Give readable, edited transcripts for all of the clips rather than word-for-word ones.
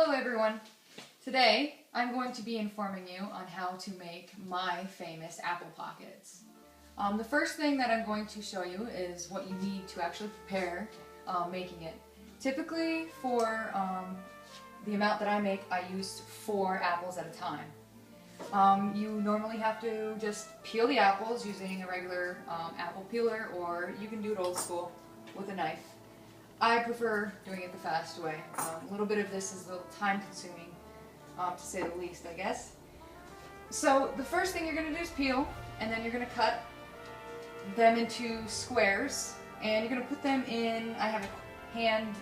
Hello everyone. Today I'm going to be informing you on how to make my famous apple pockets. The first thing that I'm going to show you is what you need to actually prepare making it. Typically for the amount that I make, I use 4 apples at a time. You normally have to just peel the apples using a regular apple peeler, or you can do it old school with a knife. I prefer doing it the fast way. A little bit of this is a little time consuming, to say the least, I guess. So the first thing you're going to do is peel, and then you're going to cut them into squares, and you're going to put them in, I have a hand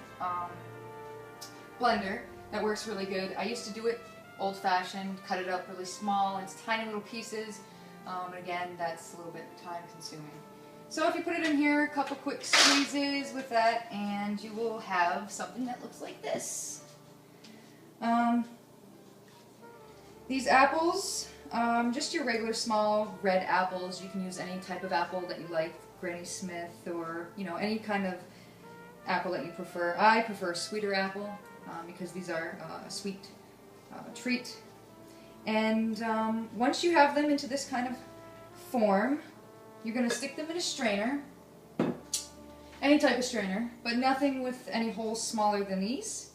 blender that works really good. I used to do it old-fashioned, cut it up really small into tiny little pieces, and again, that's a little bit time consuming. So if you put it in here, a couple quick squeezes with that, and you will have something that looks like this. These apples, just your regular small red apples. You can use any type of apple that you like, Granny Smith, or any kind of apple that you prefer. I prefer sweeter apple because these are a sweet treat. And once you have them into this kind of form, you're going to stick them in a strainer, any type of strainer, but nothing with any holes smaller than these,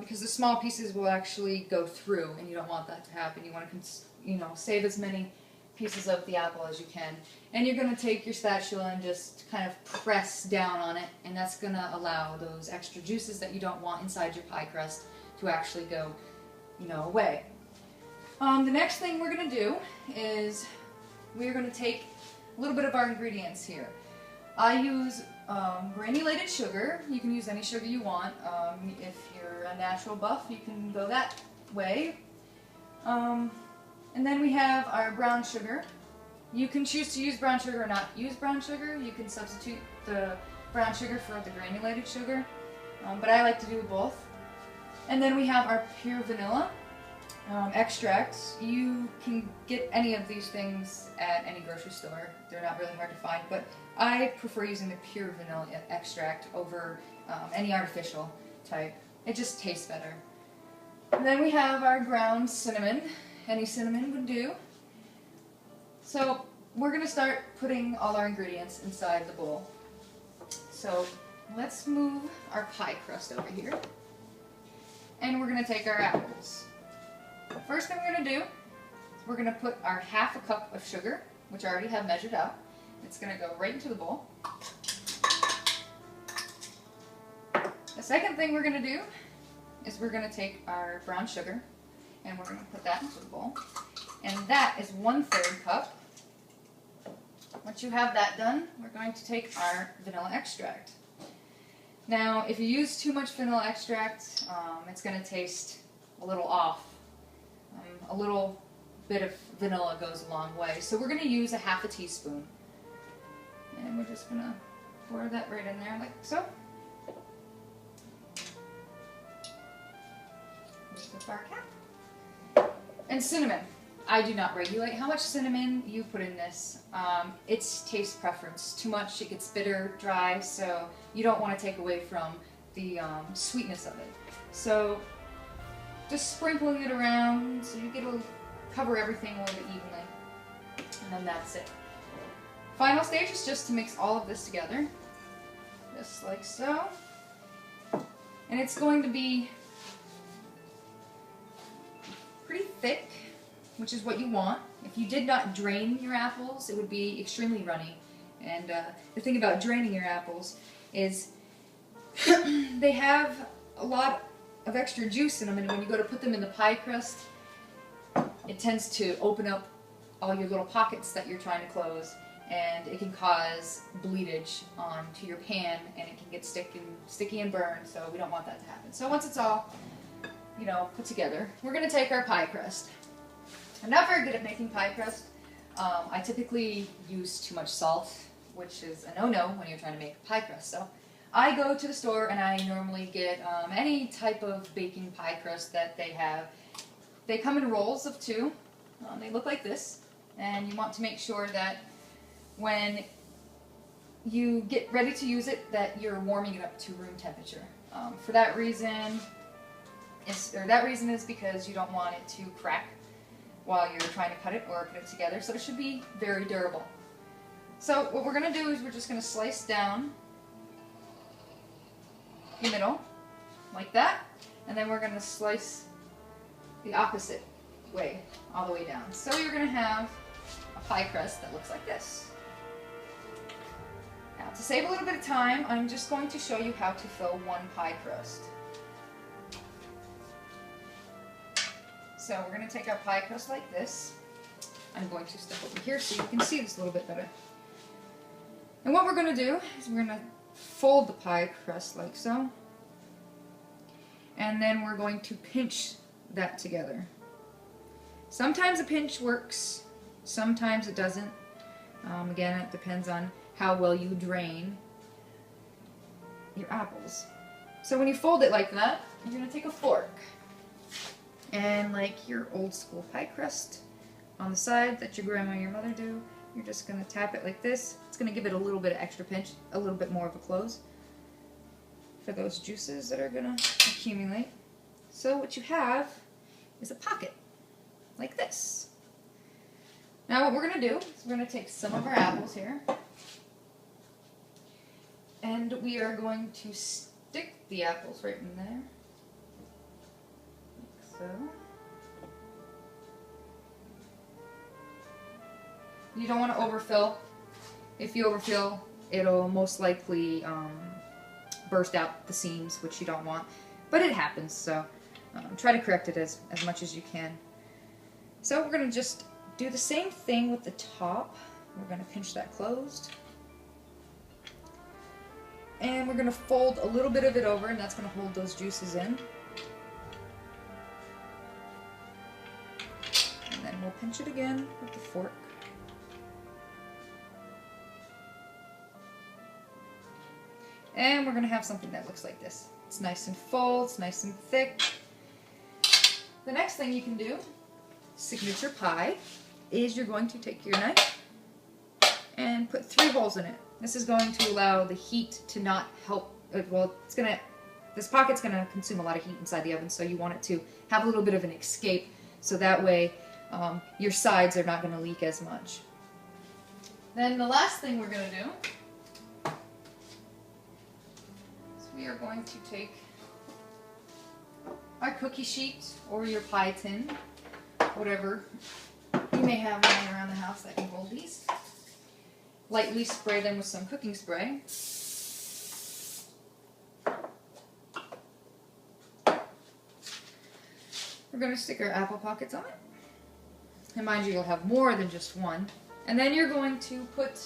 because the small pieces will actually go through, and you don't want that to happen. You want to, save as many pieces of the apple as you can. And you're going to take your spatula and just kind of press down on it, and that's going to allow those extra juices that you don't want inside your pie crust to actually go, away. The next thing we're going to do is we're going to take a little bit of our ingredients here. I use granulated sugar. You can use any sugar you want. If you're a natural buff, you can go that way. And then we have our brown sugar. You can choose to use brown sugar or not use brown sugar. You can substitute the brown sugar for the granulated sugar, but I like to do both. And then we have our pure vanilla extracts. You can get any of these things at any grocery store. They're not really hard to find, but I prefer using the pure vanilla extract over any artificial type. It just tastes better. And then we have our ground cinnamon. Any cinnamon would do. So we're going to start putting all our ingredients inside the bowl. So let's move our pie crust over here. And we're going to take our apples. First thing we're going to do is we're going to put our ½ cup of sugar, which I already have measured out. It's going to go right into the bowl. The second thing we're going to do is we're going to take our brown sugar and we're going to put that into the bowl. And that is 1/3 cup. Once you have that done, we're going to take our vanilla extract. Now, if you use too much vanilla extract, it's going to taste a little off. A little bit of vanilla goes a long way. So we're going to use a ½ teaspoon. And we're just going to pour that right in there like so. With our cap. And cinnamon. I do not regulate how much cinnamon you put in this. It's taste preference. Too much, it gets bitter, dry, so you don't want to take away from the sweetness of it. So just sprinkling it around so you get to cover everything a little bit evenly. And then that's it. Final stage is just to mix all of this together. Just like so. And it's going to be pretty thick, which is what you want. If you did not drain your apples, it would be extremely runny. And the thing about draining your apples is they have a lot of extra juice in them, and when you go to put them in the pie crust, it tends to open up all your little pockets that you're trying to close, and it can cause bleedage onto your pan, and it can get sticky and burn, so we don't want that to happen. So once it's all, put together, we're going to take our pie crust. I'm not very good at making pie crust. I typically use too much salt, which is a no-no when you're trying to make pie crust. So I go to the store and I normally get any type of baking pie crust that they have. They come in rolls of 2. They look like this, and you want to make sure that when you get ready to use it, that you're warming it up to room temperature. For that reason, that reason is because you don't want it to crack while you're trying to cut it or put it together. So it should be very durable. So what we're going to do is we're just going to slice down the middle like that, and then we're going to slice the opposite way all the way down. So you're going to have a pie crust that looks like this. Now, to save a little bit of time, I'm just going to show you how to fill one pie crust. So we're going to take our pie crust like this. I'm going to step over here so you can see this a little bit better. And what we're going to do is we're going to fold the pie crust like so. And then we're going to pinch that together. Sometimes a pinch works, sometimes it doesn't. Again, it depends on how well you drain your apples. So when you fold it like that, you're going to take a fork. And like your old school pie crust on the side that your grandma or your mother do, you're just going to tap it like this. It's going to give it a little bit of extra pinch, a little bit more of a close for those juices that are going to accumulate. So what you have is a pocket like this. Now what we're going to do is we're going to take some of our apples here, and we are going to stick the apples right in there, like so. You don't want to overfill. If you overfill, it'll most likely burst out the seams, which you don't want. But it happens, so try to correct it as much as you can. So we're going to just do the same thing with the top. We're going to pinch that closed. And we're going to fold a little bit of it over, and that's going to hold those juices in. And then we'll pinch it again with the fork. And we're going to have something that looks like this. It's nice and full, it's nice and thick. The next thing you can do, signature pie, is you're going to take your knife and put 3 holes in it. This is going to allow the heat to not help, well, this pocket's going to consume a lot of heat inside the oven, so you want it to have a little bit of an escape, so that way your sides are not going to leak as much. Then the last thing we're going to do, we are going to take our cookie sheet or your pie tin, whatever you may have lying around the house that can hold these. Lightly spray them with some cooking spray. We're going to stick our apple pockets on it. And mind you, you'll have more than just one. And then you're going to put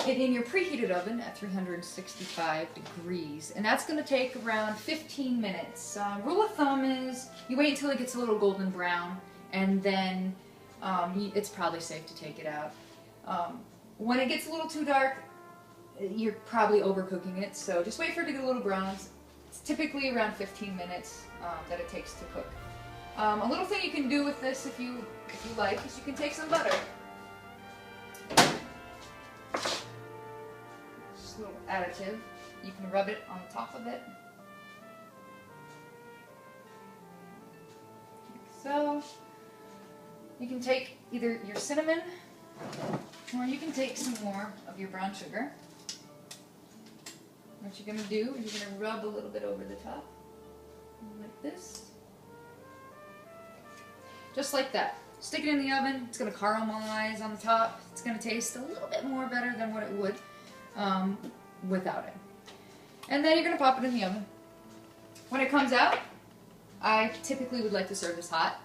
it in your preheated oven at 365 degrees, and that's going to take around 15 minutes. Rule of thumb is you wait until it gets a little golden brown, and then it's probably safe to take it out. When it gets a little too dark, you're probably overcooking it, so just wait for it to get a little brown. It's typically around 15 minutes that it takes to cook. A little thing you can do with this, if you like, is you can take some butter. A little additive. You can rub it on the top of it. Like so. You can take either your cinnamon, or you can take some more of your brown sugar. What you're going to do is you're going to rub a little bit over the top, like this. Just like that. Stick it in the oven. It's going to caramelize on the top. It's going to taste a little bit more better than what it would without it. And then you're going to pop it in the oven. When it comes out, I typically would like to serve this hot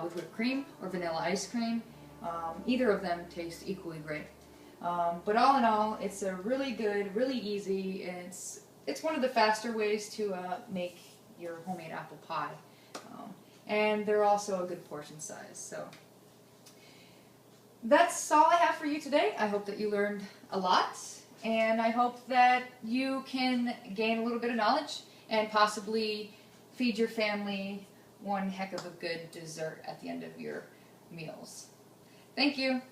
with whipped cream or vanilla ice cream. Either of them taste equally great. But all in all, it's a really good, really easy, and it's one of the faster ways to make your homemade apple pie. And they're also a good portion size. So that's all I have for you today. I hope that you learned a lot, and I hope that you can gain a little bit of knowledge and possibly feed your family one heck of a good dessert at the end of your meals. Thank you.